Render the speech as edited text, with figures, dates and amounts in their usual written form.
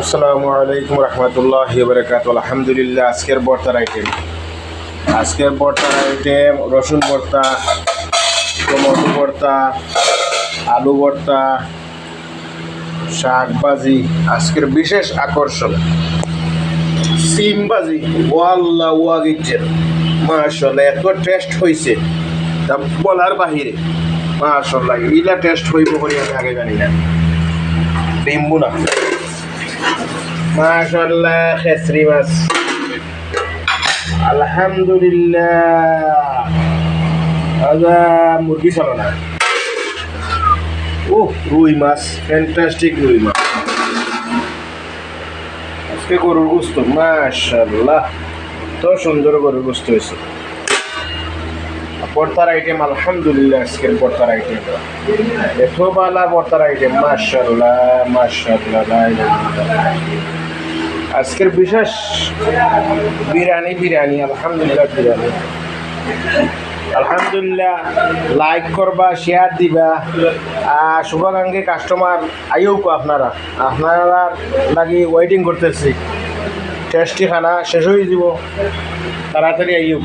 আসসালামু আলাইকুম রহমতুল্লাহি ওয়া বারাকাতুহু। আলহামদুলিল্লাহ। আজকের ভর্তার আইটেম রসুন ভর্তা, টমেটো ভর্তা, আলু ভর্তা, শাক ভাজি। আজকের বিশেষ আকর্ষণ সিম ভাজি। ওয়াল্লাহ ওয়াগিজের মাশাআল্লাহ এত টেস্ট হয়েছে তা বলার বাহিরে। মাশাআল্লাহ ইলা টেস্ট হইব বলে আমি আগে জানি না। ডিম্বু না, মাশাআল্লাহ খেসরি মাছ। আলহামদুলিল্লাহ। আজা মুরগি চলো না। রুই মাছ, ফ্যান্টাস্টিক রুই মাছ। আজকে গরুর গোস্ত, মাশাআল্লাহ তো সুন্দর গরুর গোস্ত হয়েছে। ভর্তার আইটেম আলহামদুলিল্লাহ। আজকের ভর্তার আইটেম এত বালা ভর্তার আইটেম, মাশাআল্লাহ মাশাআল্লাহ। আজকের বিশেষ বিরিয়ানি আলহামদুলিল্লাহ। আলহামদুলিল্লাহ। লাইক করবা, শেয়ার দিবা। শুভাকাঙ্ক্ষী কাস্টমার আইও আপনারা লাগি ওয়েটিং করতেছি। টেস্টি খানা শেষ হয়ে যাব, তাড়াতাড়ি আইও।